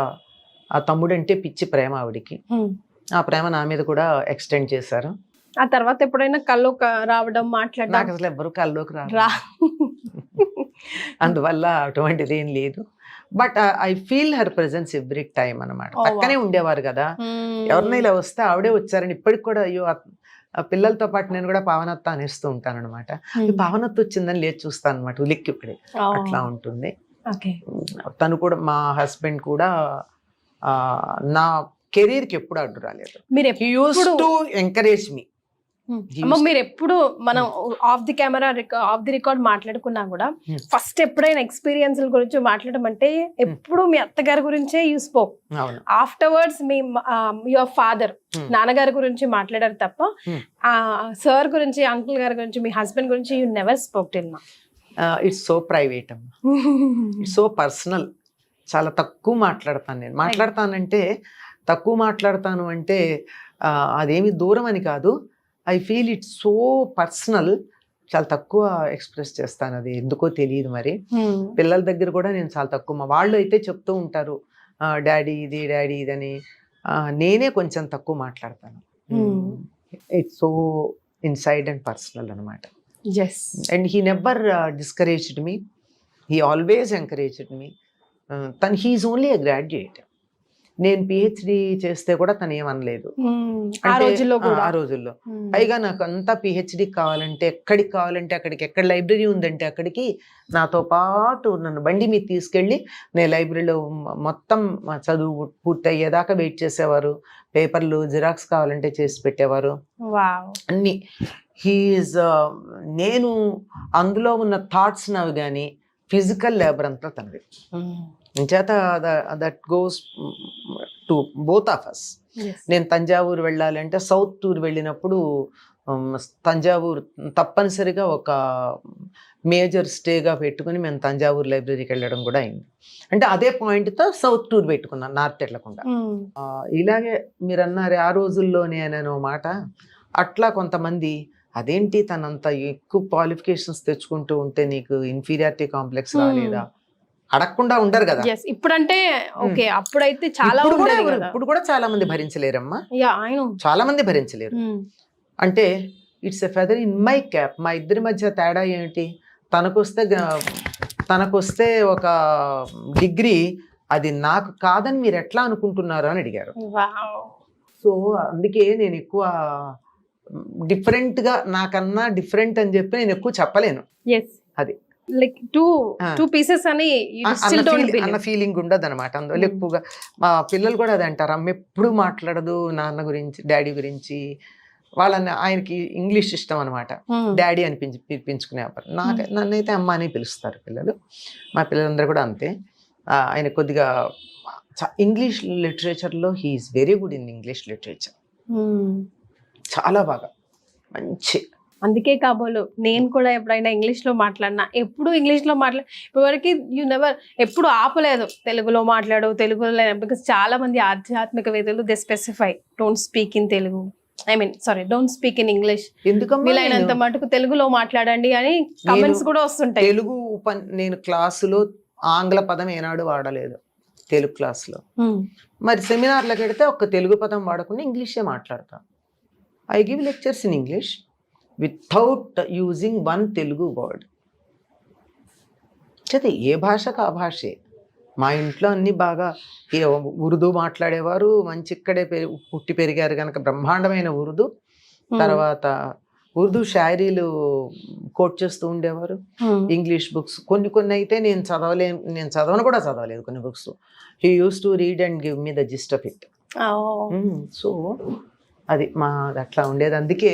ఆ తమ్ముడు అంటే పిచ్చి ప్రేమ ఆవిడికి. ఆ ప్రేమ నా మీద కూడా ఎక్స్టెండ్ చేశారు. ఆ తర్వాత ఎప్పుడైనా కళ్ళు రావడం, మాట్లాడడం? నాకు అసలు ఎవరు కల్లోకి రా అందువల్ల అటువంటిది ఏం లేదు. But I feel her presence every time అనమాట. పక్కనే ఉండేవారు కదా, ఎవరినైనా ఇలా వస్తే ఆవిడే వచ్చారని ఇప్పటికి కూడా, అయ్యో పిల్లలతో పాటు నేను కూడా పావనత్త అనేస్తూ ఉంటాను అనమాట. పావనత్త వచ్చిందని లేచి చూస్తాను అనమాట, ఉలిక్కిప్పుడే. అట్లా ఉంటుంది. తను కూడా, మా హస్బెండ్ కూడా నా కెరీర్కి ఎప్పుడు అడ్డు రాలేదు. మీరు హీ యూస్ టు ఎంకరేజ్ మీ. అమ్మ మీరు ఎప్పుడు మనం of the camera off the record మాట్లాడుకున్నా కూడా ఫస్ట్ ఎప్పుడైనా ఎక్స్పీరియన్స్ గురించి మాట్లాడడం అంటే ఎప్పుడు మీ అత్తగారి గురించే you spoke. Afterwards me your father నాన్నగారి గురించి మాట్లాడారు తప్ప సార్ గురించి, అంకుల్ గారి గురించి, మీ హస్బెండ్ గురించి you never spoke till now. It's so private అమ్మా, ఇట్స్ సో పర్సనల్. చాలా తక్కువ మాట్లాడతాను నేను. మాట్లాడతానంటే తక్కువ మాట్లాడతాను అంటే అదేమి దూరం అని కాదు. I feel it's so personal. చాలా తక్కువ ఎక్స్ప్రెస్ చేస్తాను, అది ఎందుకో తెలియదు మరి. పిల్లల దగ్గర కూడా నేను చాలా తక్కువ. మా వాళ్ళు అయితే చెప్తూ ఉంటారు డాడీ ఇది డాడీ ఇదని. నేనే కొంచెం తక్కువ మాట్లాడతాను. It's so inside and personal అనమాట. And he never discouraged me, he always encouraged me. He is only a graduate. నేను పిహెచ్డి చేస్తే కూడా తను ఏమనలేదు ఆ రోజుల్లో. పైగా నాకు అంతా పిహెచ్డి కావాలంటే ఎక్కడికి కావాలంటే అక్కడికి, ఎక్కడ లైబ్రరీ ఉందంటే అక్కడికి నాతో పాటు నన్ను బండి మీద తీసుకెళ్ళి నేను లైబ్రరీలో మొత్తం చదువు పూర్తి అయ్యేదాకా వెయిట్ చేసేవారు. పేపర్లు జిరాక్స్ కావాలంటే చేసి పెట్టేవారు అన్ని. హీఈస్ నేను అందులో ఉన్న థాట్స్ నవి కానీ ఫిజికల్ లేబర్ అంతా తనది. చేత that goes to both of us. నేను తంజావూరు వెళ్ళాలంటే సౌత్ టూర్ వెళ్ళినప్పుడు తంజావూరు తప్పనిసరిగా ఒక మేజర్ స్టేగా పెట్టుకుని మేము తంజావూరు లైబ్రరీకి వెళ్ళడం కూడా అయింది. అంటే అదే పాయింట్తో సౌత్ టూర్ పెట్టుకున్నాను, నార్త్ వెళ్ళకుండా. ఇలాగే మీరు అన్నారు ఆ రోజుల్లోనే అనే మాట. అట్లా కొంతమంది అదేంటి తనంత ఎక్కువ క్వాలిఫికేషన్స్ తెచ్చుకుంటూ ఉంటే నీకు ఇన్ఫీరియారిటీ కాంప్లెక్స్ రాలేదా అడగకుండా ఉండరు కదా. ఇప్పుడంటే ఓకే, అప్పుడైతే చాలా ఇప్పుడు కూడా చాలా మంది భరించలేరమ్మా, చాలా మంది భరించలేరు. అంటే it's a feather in my cap. మా ఇద్దరి మధ్య తేడా ఏమిటి? తనకొస్తే ఒక డిగ్రీ, అది నాకు కాదని మీరు ఎట్లా అనుకుంటున్నారు అని అడిగారు. సో అందుకే నేను ఎక్కువ డిఫరెంట్గా, నాకన్నా డిఫరెంట్ అని చెప్పి నేను ఎక్కువ చెప్పలేను. అది లైక్ టూ పీసెస్ అని అన్న ఫీలింగ్ ఉండదు అనమాట. అందువల్ల ఎక్కువగా మా పిల్లలు కూడా అది అంటారు, అమ్మ ఎప్పుడు మాట్లాడదు నాన్న గురించి డాడీ గురించి. వాళ్ళని, ఆయనకి ఇంగ్లీష్ ఇష్టం అనమాట, డాడీ అని పిలిపించుకునేవారు. నన్నైతే అమ్మ అని పిలుస్తారు పిల్లలు. మా పిల్లలందరూ కూడా అంతే. ఆయన కొద్దిగా ఇంగ్లీష్ లిటరేచర్లో he is very good in English literature, చాలా బాగా మంచి. అందుకే కాబోలు నేను కూడా ఎప్పుడైనా ఇంగ్లీష్లో మాట్లాడినా, ఎప్పుడు ఇంగ్లీష్లో ఇప్పటివరకు యూ నెవర్ ఎప్పుడు ఆపలేదు తెలుగులో మాట్లాడు, తెలుగులో. బికాస్ చాలా మంది ఆధ్యాత్మికవేత్తలు they specify don't speak in Telugu, don't speak in English, వీలైనంత మటుకు తెలుగులో మాట్లాడండి అని కమెంట్స్ కూడా వస్తుంటాయి. తెలుగు నేను క్లాసులో ఆంగ్ల పదం ఏనాడు వాడలేదు తెలుగు క్లాస్లో. మరి సెమినార్లకు వెడితే ఒక్క తెలుగు పదం వాడకుండా ఇంగ్లీషే మాట్లాడతాను. I give lectures in English without using one Telugu word. చదివి ఏ భాషకు ఆ భాషే. మా ఇంట్లో అన్ని బాగా ఉర్దూ మాట్లాడేవారు, మంచి ఇక్కడే పుట్టి పెరిగారు కనుక బ్రహ్మాండమైన ఉర్దూ. తర్వాత ఉర్దూ షాయరీలు కోట్ చేస్తూ ఉండేవారు. ఇంగ్లీష్ బుక్స్ కొన్ని అయితే నేను చదవను కూడా చదవలేదు కొన్ని books. He use to read and give me the gist of it. So అది అట్లా ఉండేది. అందుకే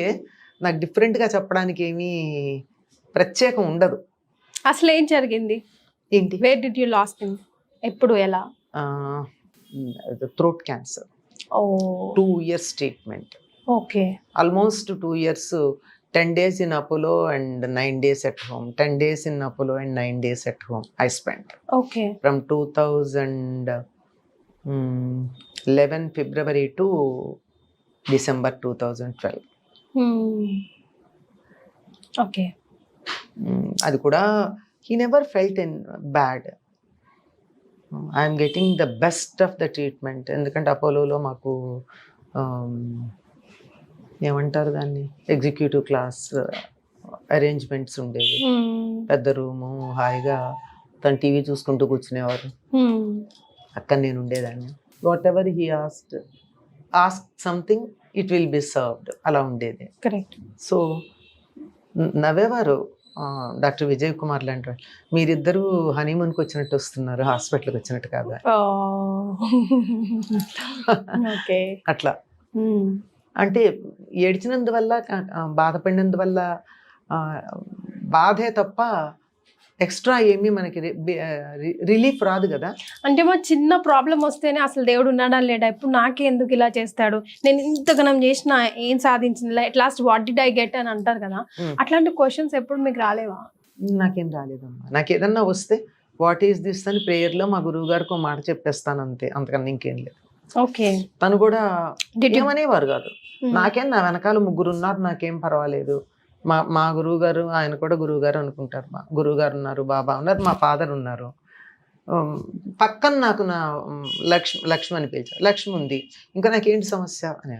నాకు డిఫరెంట్గా చెప్పడానికి ఏమీ ప్రత్యేకం ఉండదు. అసలు ఏం జరిగింది ఏంటి? Where did you last him? ఎప్పుడు, ఎలా? Throat cancer. 2 years treatment. Okay. Almost 2 years, 10 days in Apollo and 9 days at home. 10 days in Apollo and 9 days at home I spent. Okay. From 2011 February to December 2012. Okay. అది కూడా he never felt bad. I'm getting the best of the treatment. ఎందుకంటే అపోలోలో మాకు ఏమంటారు దాన్ని, ఎగ్జిక్యూటివ్ క్లాస్ అరేంజ్మెంట్స్ ఉండేవి. పెద్ద రూము, హాయిగా తను టీవీ చూసుకుంటూ కూర్చునేవారు. అక్కడ నేను ఉండేదాన్ని. Whatever he ask something it will be served, అలా ఉండేది. కరెక్ట్. సో నవెవర్ డాక్టర్ విజయ్ కుమార్ లాంటి వాళ్ళు, మీరిద్దరూ హనీమూన్కి వచ్చినట్టు వస్తున్నారు, హాస్పిటల్కి వచ్చినట్టు కాదు. ఓకే. అట్లా అంటే ఏడ్చినందువల్ల బాధపడినందువల్ల బాధే తప్ప ఎక్స్ట్రా ఏమీ మనకి రిలీఫ్ రాదు కదా. అంటే మా చిన్న ప్రాబ్లం వస్తేనే అసలు దేవుడు ఉన్నాడా లేడా, ఇప్పుడు నాకే ఎందుకు ఇలా చేస్తాడు, నేను ఇంతగానం చేసినా ఏం సాధించింది, at last what did I get అని అంటారు కదా. అట్లాంటి క్వశ్చన్స్ ఎప్పుడు మీకు రాలేవా? నాకేం రాలేదమ్మా. నాకు ఏదన్నా వస్తే వాట్ ఈస్ దిస్ అని ప్రేయర్లో మా గురువు గారికి ఒక మాట చెప్పేస్తాను అంతే, అంతకన్నా ఇంకేం లేదు. ఓకే. తను కూడా ఏమనేవారు కాదు. నాకేం, నా వెనకాల 3 ఉన్నారు, నాకేం పర్వాలేదు. మా గురువు గారు, ఆయన కూడా గురువు గారు అనుకుంటారు. మా గురువు గారు ఉన్నారు, బాబా ఉన్నారు, మా ఫాదర్ ఉన్నారు. పక్కన నాకు నా లక్ష్మి అని పిలిచారు. లక్ష్మి ఉంది, ఇంకా నాకేంటి సమస్య అని.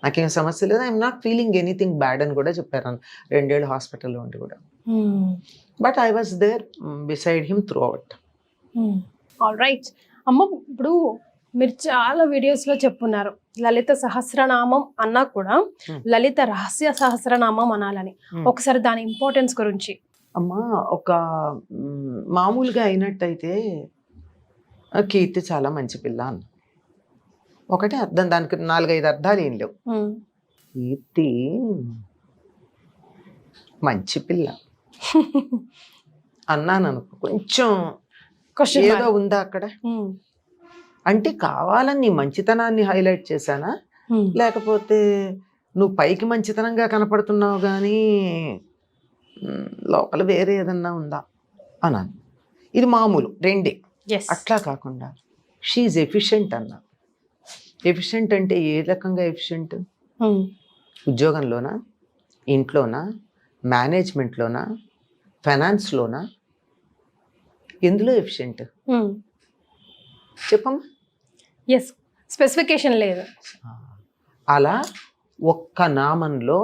నాకేం సమస్య లేదు, I'm not feeling anything bad అని కూడా చెప్పారు 2 ఏళ్ళు హాస్పిటల్లో ఉండి కూడా. But I was there beside him throughout. All right అమ్మ, ఇప్పుడు మీరు చాలా వీడియోస్ లో చెప్పున్నారు లలిత సహస్రనామం అన్నా కూడా లలిత రహస్య సహస్రనామం అనాలని. ఒకసారి దాని ఇంపార్టెన్స్ గురించి. అమ్మా, ఒక మామూలుగా అయినట్టయితే కీర్తి చాలా మంచి పిల్ల అన్న ఒకటే అర్థం, దానికి 4-5 అర్థాలు ఏం లేవు. కీర్తి మంచి పిల్ల అన్నాను అనుకో, కొంచెం ఏదో ఉందా అక్కడ అంటే, కావాలని నీ మంచితనాన్ని హైలైట్ చేశానా, లేకపోతే నువ్వు పైకి మంచితనంగా కనపడుతున్నావు కానీ లోపల వేరే ఏదన్నా ఉందా అన్నాను. ఇది మామూలు 2. అట్లా కాకుండా షీఈ్ ఎఫిషియెంట్ అన్నా. ఎఫిషియెంట్ అంటే ఏ రకంగా ఎఫిషియెంట్? ఉద్యోగంలోనా, ఇంట్లోనా, మేనేజ్మెంట్లోనా, ఫైనాన్స్లోనా, ఎందులో ఎఫిషియెంట్ చెప్పమ్మా. ఎస్, స్పెసిఫికేషన్ లేదు. అలా ఒక్క నామంలో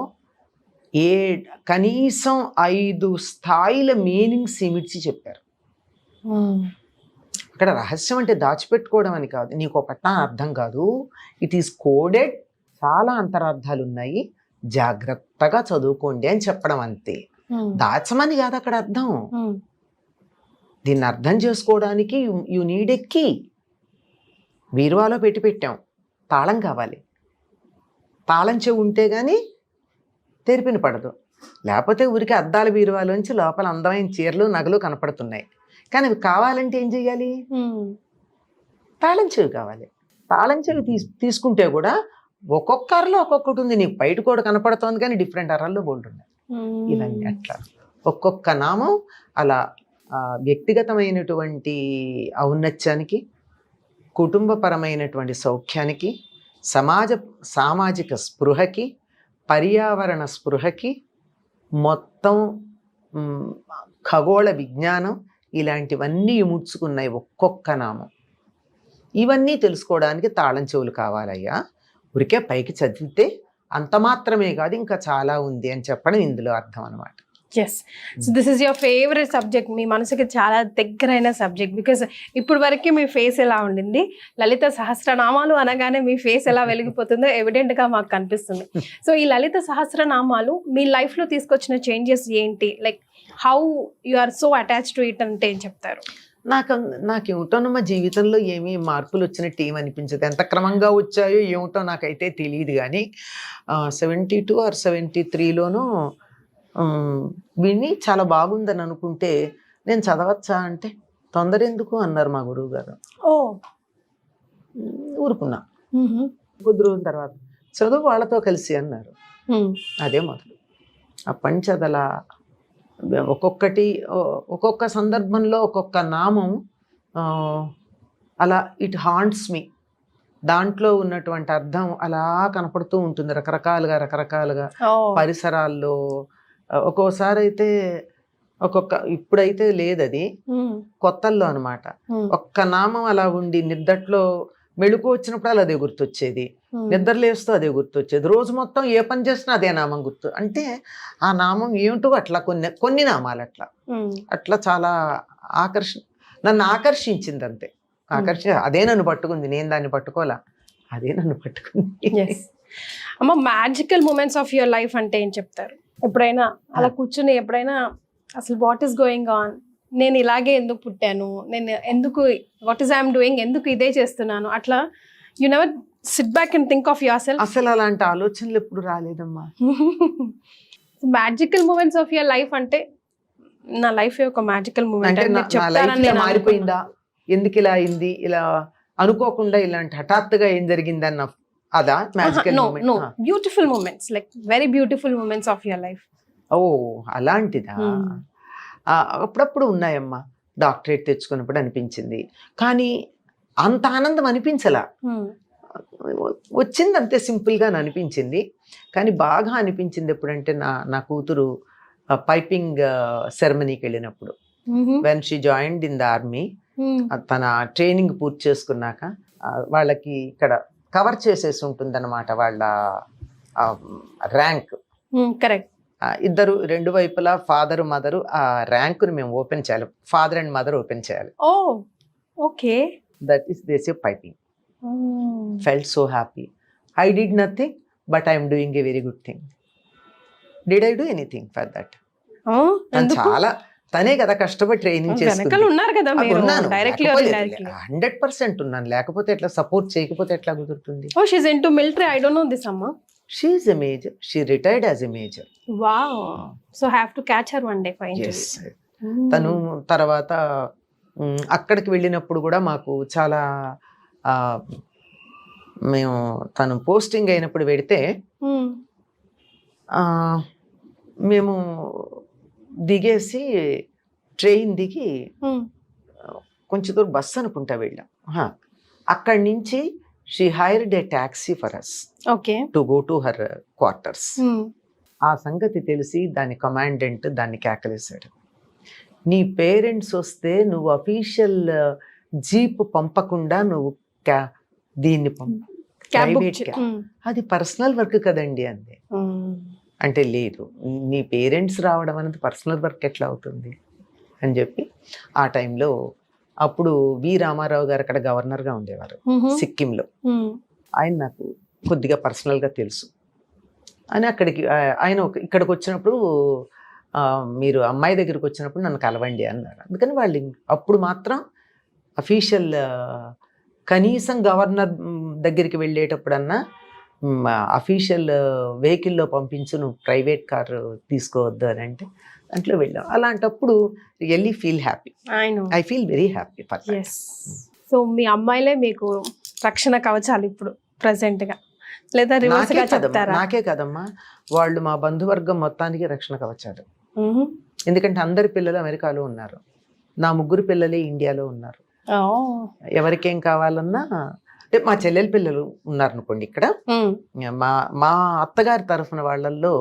కనీసం 5 స్థాయిల మీనింగ్స్ ఇమిడ్చి చెప్పారు. అక్కడ రహస్యం అంటే దాచిపెట్టుకోవడం అని కాదు, నీకు ఒకటా అర్థం కాదు, ఇట్ ఈస్ కోడెడ్, చాలా అంతరార్థాలు ఉన్నాయి, జాగ్రత్తగా చదువుకోండి అని చెప్పడం అంతే. దాచమని కాదు అక్కడ అర్థం. దీన్ని అర్థం చేసుకోవడానికి యు నీడ్ ఎ కీ. బీరువాలో పెట్టాం, తాళం కావాలి. తాళం చెవి ఉంటే కానీ తెరిపిన పడదు. లేకపోతే ఊరికి అద్దాల బీరువాలోంచి లోపల అందమైన చీరలు, నగలు కనపడుతున్నాయి, కానీ అవి కావాలంటే ఏం చెయ్యాలి? తాళం చెవి కావాలి. తాళం చెవి తీసుకుంటే కూడా ఒక్కొక్క అరలో ఒక్కొక్కటి ఉంది. నీకు బయట కూడా కనపడుతోంది కానీ డిఫరెంట్ అరల్లో బోల్డ్ ఉన్నాయి. ఇవన్నీ అట్లా ఒక్కొక్క నామం అలా వ్యక్తిగతమైనటువంటి ఔన్నత్యానికి, కుటుంబపరమైనటువంటి సౌఖ్యానికి, సామాజిక స్పృహకి, పర్యావరణ స్పృహకి, మొత్తం ఖగోళ విజ్ఞానం, ఇలాంటివన్నీ ఇముడ్చుకున్నాయి ఒక్కొక్క నామం. ఇవన్నీ తెలుసుకోవడానికి తాళం చెవులు కావాలయ్యా. ఊరికే పైకి చదివితే అంత మాత్రమే కాదు, ఇంకా చాలా ఉంది అని చెప్పడం ఇందులో అర్థం అన్నమాట. Yes, so this is your favourite subject, మీ మనసుకి చాలా దగ్గరైన సబ్జెక్ట్. బికాస్ ఇప్పుడు వరకు మీ ఫేస్ ఎలా ఉండింది, లలిత సహస్రనామాలు అనగానే మీ ఫేస్ ఎలా వెలిగిపోతుందో ఎవిడెంట్గా మాకు కనిపిస్తుంది. సో ఈ లలిత సహస్రనామాలు మీ లైఫ్లో తీసుకొచ్చిన చేంజెస్ ఏంటి? Like how you are so attach to it అంటే ఏం చెప్తారు? నాకేమిటో మా జీవితంలో ఏమీ మార్పులు వచ్చినట్టు ఏమనిపించదు. ఎంత క్రమంగా వచ్చాయో ఏమిటో నాకైతే తెలియదు. కానీ 72 or 73లోనూ విని చాలా బాగుందని అనుకుంటే నేను చదవచ్చా అంటే తొందర ఎందుకు అన్నారు మా గురువు గారు. ఊరుకున్నా. కొద్ది రోజుల తర్వాత చదువు వాళ్ళతో కలిసి అన్నారు. అదే మొదలు. అప్పటి నుంచి అదలా ఒక్కొక్కటి ఒక్కొక్క సందర్భంలో ఒక్కొక్క నామం అలా ఇట్ హాంట్స్ మీ. దాంట్లో ఉన్నటువంటి అర్థం అలా కనపడుతూ ఉంటుంది రకరకాలుగా పరిసరాల్లో. ఒక్కోసారి అయితే ఇప్పుడైతే లేదు, అది కొత్తల్లో అనమాట. ఒక్క నామం అలా ఉండి నిద్దట్లో మెళుకు వచ్చినప్పుడు అలా అదే గుర్తొచ్చేది, నిద్రలేస్తూ అదే గుర్తొచ్చేది, రోజు మొత్తం ఏ పని చేసినా అదే నామం గుర్తు. అంటే ఆ నామం ఏమిటో అట్లా కొన్ని నామాలు అట్లా చాలా నన్ను ఆకర్షించింది అంతే. అదే నన్ను పట్టుకుంది, నేను దాన్ని పట్టుకోలే, అదే నన్ను పట్టుకుంది. అమ్మ, magical moments of your life అంటే ఏం చెప్తారు? ఎప్పుడైనా అలా కూర్చుని ఎప్పుడైనా అసలు వాట్ ఈస్ గోయింగ్ ఆన్, నేను ఇలాగే ఎందుకు పుట్టాను, నేను ఎందుకు, వాట్ ఈస్ ఐఎమ్ డూయింగ్, ఎందుకు ఇదే చేస్తున్నాను, అట్లా you never sit back and think of yourself? అసలు అలాంటి ఆలోచనలు ఎప్పుడు రాలేదమ్మా. Magical moments of your life అంటే నా లైఫ్ ఒక మ్యాజికల్ మూమెంట్ అంటే నా లైఫ్ మారిపోయిందా, ఎందుకు ఇలా అయింది, ఇలా అనుకోకుండా ఇలాంటి హఠాత్తుగా ఏం జరిగిందన్న అదా magical no beautiful moments, like very beautiful moments of your life. ఓ అలాంటిదా? అప్పుడప్పుడు ఉన్నాయమ్మా. డాక్టరేట్ తెచ్చుకున్నప్పుడు అనిపించింది, కానీ అంత ఆనందం అనిపించలా. వచ్చింది అంతే సింపుల్గా అనిపించింది. కానీ బాగా అనిపించింది ఎప్పుడంటే నా కూతురు పైపింగ్ సెరమనీకి వెళ్ళినప్పుడు, when she joined in the army. తన ట్రైనింగ్ పూర్తి చేసుకున్నాక వాళ్ళకి ఇక్కడ కవర్ చేసేసి ఉంటుందన్నమాట వాళ్ళ ర్యాంక్. కరెక్ట్. ఇద్దరు రెండు వైపులా ఫాదర్ మదరు ఆ ర్యాంకుని మేము ఓపెన్ చేయాలి, ఫాదర్ అండ్ మదర్ ఓపెన్ చేయాలి. ఓ ఓకే. దట్ ఈస్ దేశ్ పైపింగ్. Felt so happy. I did nothing but I'm doing a very good thing. Did I do anything for that? చాలా తనే కదా కష్టపడి ట్రైనింగ్ చేసుకున్నాను. 100% ఉన్నాను, లేకపోతే ఎట్లా, సపోర్ట్ చేయకపోతే ఎట్లా కుదురుతుంది? Oh, she's into military. I don't know this, Amma. She is a major. She retired as a major. Wow. So I have to catch her one day for interview. Yes. తను తర్వాత అక్కడికి వెళ్ళినప్పుడు కూడా మాకు చాలా మేము తను పోస్టింగ్ అయినప్పుడు పెడితే మేము దిగేసి ట్రైన్ దిగి కొంచెం దూరం బస్సు అనుకుంటా వెళ్ళాం. అక్కడి నుంచి she hired a taxi for us to go to her quarters. ఆ సంగతి తెలిసి దాని కమాండెంట్ దాన్ని కేకలేశాడు, నీ పేరెంట్స్ వస్తే నువ్వు అఫీషియల్ జీప్ పంపకుండా నువ్వు దీన్ని ప్రైవేట్ అది పర్సనల్ వర్క్ కదండి అంది. అంటే లేదు, నీ పేరెంట్స్ రావడం అనేది పర్సనల్ వర్క్ ఎట్లా అవుతుంది అని చెప్పి ఆ టైంలో అప్పుడు వి రామారావు గారు అక్కడ గవర్నర్గా ఉండేవారు సిక్కింలో. ఆయన నాకు కొద్దిగా పర్సనల్గా తెలుసు అని అక్కడికి ఆయన ఇక్కడికి వచ్చినప్పుడు మీరు అమ్మాయి దగ్గరికి వచ్చినప్పుడు నన్ను కలవండి అన్నారు. అందుకని వాళ్ళు అప్పుడు మాత్రం అఫీషియల్ కనీసం గవర్నర్ దగ్గరికి వెళ్ళేటప్పుడన్నా అఫీషియల్ వెహికల్లో పంపించు, నువ్వు ప్రైవేట్ కారు తీసుకోవద్దు అని అంటే దాంట్లో వెళ్ళాం. అలాంటప్పుడు really feel happy. I feel very happy for that. So మీ అమ్మాయిలే మీకు రక్షణ కవచాలు ఇప్పుడు ప్రెసెంట్ గా, లేదా రివర్స్ గా చెప్తారా? నాకే కదమ్మా, వాళ్ళు మా బంధువర్గం మొత్తానికి రక్షణ కవచాలు. ఎందుకంటే అందరి పిల్లలు అమెరికాలో ఉన్నారు, నా 3 పిల్లలే ఇండియాలో ఉన్నారు. ఎవరికేం కావాలన్నా, అంటే మా చెల్లెల పిల్లలు ఉన్నారు అనుకోండి ఇక్కడ, మా అత్తగారి తరఫున వాళ్ళల్లో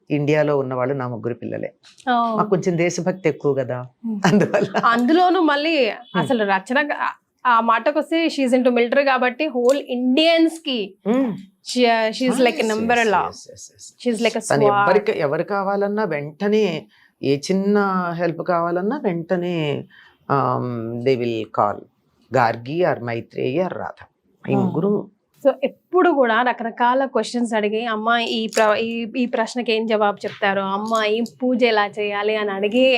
ఇండియాలో ఉన్న వాళ్ళు నా 3 పిల్లలే. మాకు కొంచెం దేశభక్తి ఎక్కువ కదా, అందువల్ల. అందులోనూ మళ్ళీ అసలు రచన ఆ మాటకు వస్తే షీఈ్ ఇంటూ మిలిటరీ కాబట్టి హోల్ ఇండియన్స్ కి షీఈ్ లైక్ నెంబర్ లా, షీఈ్ లైక్ ఎవరు కావాలన్నా వెంటనే, ఏ చిన్న హెల్ప్ కావాలన్నా వెంటనే they will call Gargi or Maitreyi or Radha, ఈ 3. సో ఎప్పుడు కూడా రకరకాల క్వశ్చన్స్ అడిగి అమ్మ ఈ ప్రశ్నకి ఏం జవాబు చెప్తారు, అమ్మ ఈ పూజ ఎలా చేయాలి అని అడిగే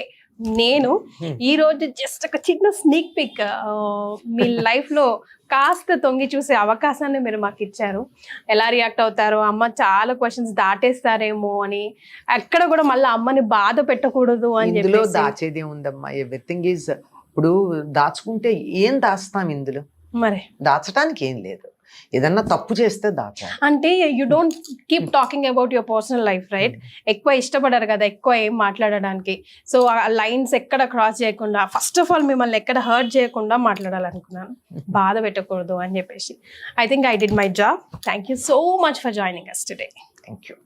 నేను ఈ రోజు జస్ట్ ఒక చిన్న స్నీక్ పిక్ మీ లైఫ్ లో కాస్త తొంగి చూసే అవకాశాన్ని మీరు మాకు ఇచ్చారు. ఎలా రియాక్ట్ అవుతారో, అమ్మ చాలా క్వశ్చన్స్ దాటేస్తారేమో అని, ఎక్కడ కూడా మళ్ళీ అమ్మని బాధ పెట్టకూడదు అని చెప్పి. దాచేది ఉందమ్మా, ఎవ్రీథింగ్ ఈజ్, ఇప్పుడు దాచుకుంటే ఏం దాస్తాం ఇందులో, మరి దాచడానికి ఏం లేదు, ఏదన్నా తప్పు చేస్తే దాచాలి. అంటే you don't keep talking about your personal life, right? ఎక్కువ ఇష్టపడరు కదా ఎక్కువ ఏం మాట్లాడడానికి. సో ఆ లైన్స్ ఎక్కడ క్రాస్ చేయకుండా, ఫస్ట్ ఆఫ్ ఆల్ మిమ్మల్ని ఎక్కడ హర్ట్ చేయకుండా మాట్లాడాలనుకున్నాను, బాధ పెట్టకూడదు అని చెప్పేసి. I think I did my job. Thank you so much for joining us today. Thank you.